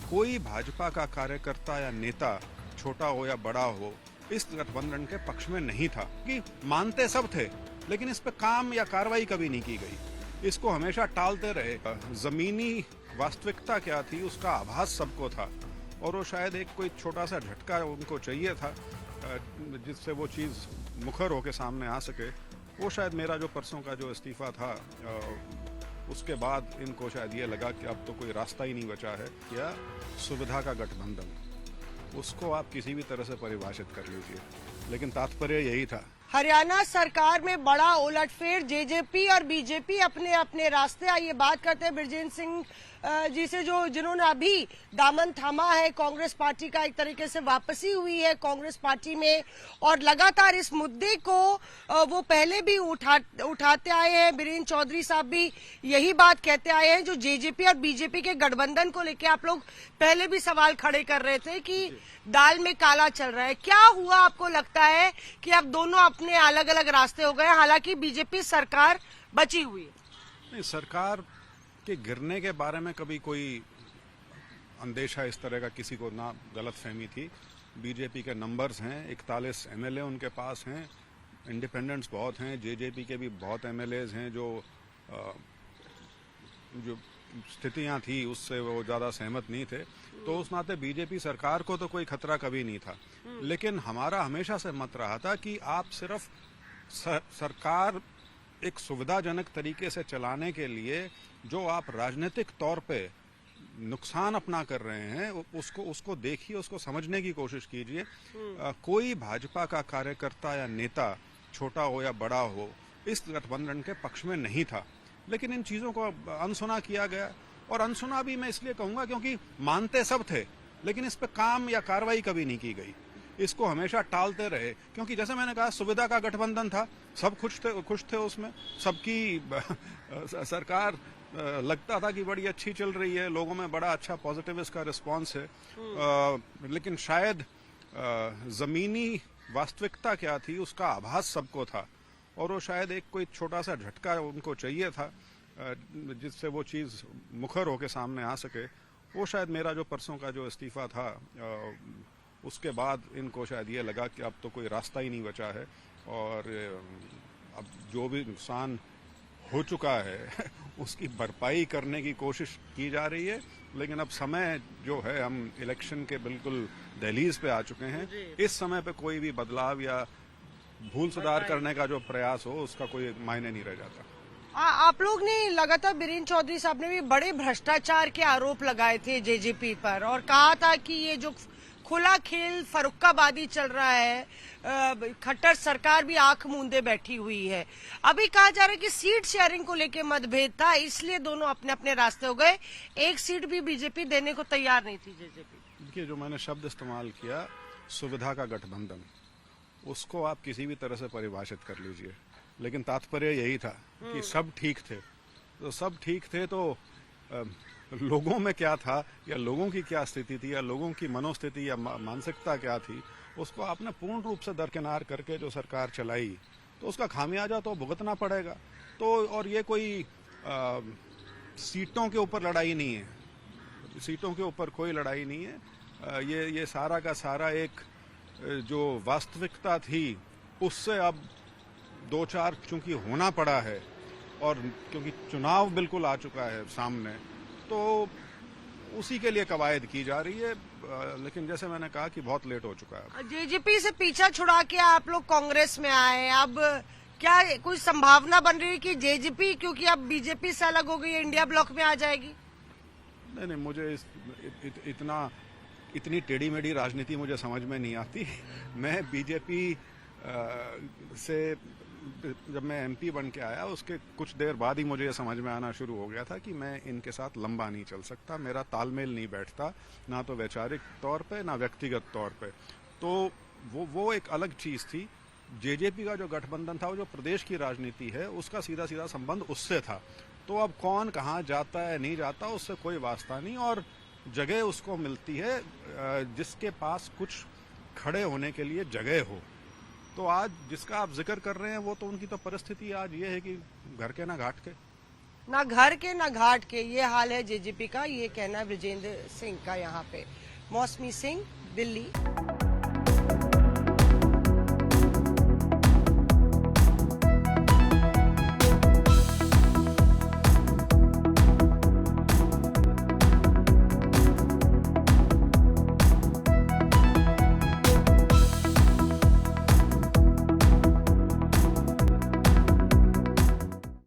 कोई भाजपा का कार्यकर्ता या नेता, छोटा हो या बड़ा हो, इस गठबंधन के पक्ष में नहीं था कि मानते सब थे, लेकिन इस पे काम या कार्रवाई कभी नहीं की गई। इसको हमेशा टालते रहे। जमीनी वास्तविकता क्या थी उसका आभास सबको था, और वो शायद एक कोई छोटा सा झटका उनको चाहिए था जिससे वो चीज़ मुखर होकर सामने आ सके। वो शायद मेरा जो परसों का जो इस्तीफा था, उसके बाद इनको शायद ये लगा कि अब तो कोई रास्ता ही नहीं बचा है, या सुविधा का गठबंधन, उसको आप किसी भी तरह से परिभाषित कर लीजिए, लेकिन तात्पर्य यही था। हरियाणा सरकार में बड़ा उलटफेर, जेजेपी और बीजेपी अपने अपने रास्ते। आइए बात करते हैं बृजेंद्र सिंह जी से, जिन्होंने अभी दामन थामा है। कांग्रेस पार्टी का एक तरीके से वापसी हुई है कांग्रेस पार्टी में, और लगातार इस मुद्दे को वो पहले भी उठाते आए हैं। बीरेन्द्र चौधरी साहब भी यही बात कहते आए हैं। जो जेजेपी और बीजेपी के गठबंधन को लेकर आप लोग पहले भी सवाल खड़े कर रहे थे कि दाल में काला चल रहा है। क्या हुआ, आपको लगता है कि अब दोनों अपने अलग अलग रास्ते हो गए, हालांकि बीजेपी सरकार बची हुई है? नहीं, सरकार के गिरने के बारे में कभी कोई अंदेशा इस तरह का किसी को ना गलत फहमी थी। बीजेपी के नंबर्स हैं, 41 एमएलए उनके पास हैं, इंडिपेंडेंट्स बहुत हैं, जेजेपी के भी बहुत एमएलएज हैं जो स्थितियां थी उससे वो ज़्यादा सहमत नहीं थे। तो उस नाते बीजेपी सरकार को तो कोई खतरा कभी नहीं था, लेकिन हमारा हमेशा से मत रहा था कि आप सिर्फ सरकार एक सुविधाजनक तरीके से चलाने के लिए जो आप राजनीतिक तौर पे नुकसान अपना कर रहे हैं उसको देखिए, उसको समझने की कोशिश कीजिए। कोई भाजपा का कार्यकर्ता या नेता, छोटा हो या बड़ा हो, इस गठबंधन के पक्ष में नहीं था, लेकिन इन चीज़ों को अनसुना किया गया। और अनसुना भी मैं इसलिए कहूँगा क्योंकि मानते सब थे, लेकिन इस पे काम या कार्रवाई कभी नहीं की गई। इसको हमेशा टालते रहे, क्योंकि जैसे मैंने कहा सुविधा का गठबंधन था, सब खुश थे उसमें, सबकी सरकार लगता था कि बड़ी अच्छी चल रही है, लोगों में बड़ा अच्छा पॉजिटिव इसका रिस्पांस है। लेकिन शायद जमीनी वास्तविकता क्या थी उसका आभास सबको था, और वो शायद एक कोई छोटा सा झटका उनको चाहिए था जिससे वो चीज़ मुखर होकर सामने आ सके। वो शायद मेरा जो परसों का जो इस्तीफा था, उसके बाद इनको शायद ये लगा कि अब तो कोई रास्ता ही नहीं बचा है, और अब जो भी नुकसान हो चुका है उसकी भरपाई करने की कोशिश की जा रही है। लेकिन अब समय जो है, हम इलेक्शन के बिल्कुल दहलीज पे आ चुके हैं। इस समय पे कोई भी बदलाव या भूल सुधार करने का जो प्रयास हो उसका कोई मायने नहीं रह जाता। आप लोग ने लगातार, बीरेन्द्र चौधरी साहब ने भी बड़े भ्रष्टाचार के आरोप लगाए थे जेजेपी पर, और कहा था कि ये जो खुला खेल फरुक्काबादी चल रहा है, खट्टर सरकार भी आंख मूंदे बैठी हुई है। अभी कहा जा रहा है कि सीट शेयरिंग को लेके मतभेद था, इसलिए दोनों अपने अपने रास्ते हो गए। एक सीट भी बीजेपी देने को तैयार नहीं थी जेजेपी। देखिए, जो मैंने शब्द इस्तेमाल किया सुविधा का गठबंधन, उसको आप किसी भी तरह से परिभाषित कर लीजिए, लेकिन तात्पर्य यही था कि सब ठीक थे। तो सब ठीक थे तो लोगों में क्या था, या लोगों की क्या स्थिति थी, या लोगों की मनोस्थिति या मानसिकता क्या थी, उसको आपने पूर्ण रूप से दरकिनार करके जो सरकार चलाई, तो उसका खामियाजा तो भुगतना पड़ेगा। तो और ये कोई सीटों के ऊपर लड़ाई नहीं है, सीटों के ऊपर कोई लड़ाई नहीं है। ये सारा का सारा एक जो वास्तविकता थी उससे अब दो चार चूंकि होना पड़ा है, और क्योंकि चुनाव बिल्कुल आ चुका है सामने, तो उसी के लिए कवायद की जा रही है। लेकिन जैसे मैंने कहा कि बहुत लेट हो चुका है। जेजेपी से पीछा छुड़ा के आप लोग कांग्रेस में आए, अब क्या कोई संभावना बन रही है कि जेजेपी, क्योंकि अब बीजेपी से अलग हो गई है, इंडिया ब्लॉक में आ जाएगी? नहीं, मुझे इतनी टेढ़ी मेढ़ी राजनीति मुझे समझ में नहीं आती। मैं बीजेपी से जब मैं एमपी बन के आया, उसके कुछ देर बाद ही मुझे ये समझ में आना शुरू हो गया था कि मैं इनके साथ लंबा नहीं चल सकता, मेरा तालमेल नहीं बैठता, ना तो वैचारिक तौर पे ना व्यक्तिगत तौर पे। तो वो एक अलग चीज़ थी। जेजेपी का जो गठबंधन था, वो जो प्रदेश की राजनीति है, उसका सीधा सीधा संबंध उससे था। तो अब कौन कहाँ जाता है नहीं जाता उससे कोई वास्ता नहीं, और जगह उसको मिलती है जिसके पास कुछ खड़े होने के लिए जगह हो। तो आज जिसका आप जिक्र कर रहे हैं, वो तो उनकी तो परिस्थिति आज ये है कि घर के ना घाट के। ना घर के ना घाट के, ये हाल है जेजेपी का, ये कहना है बृजेंद्र सिंह का यहाँ पे। मौसमी सिंह, दिल्ली।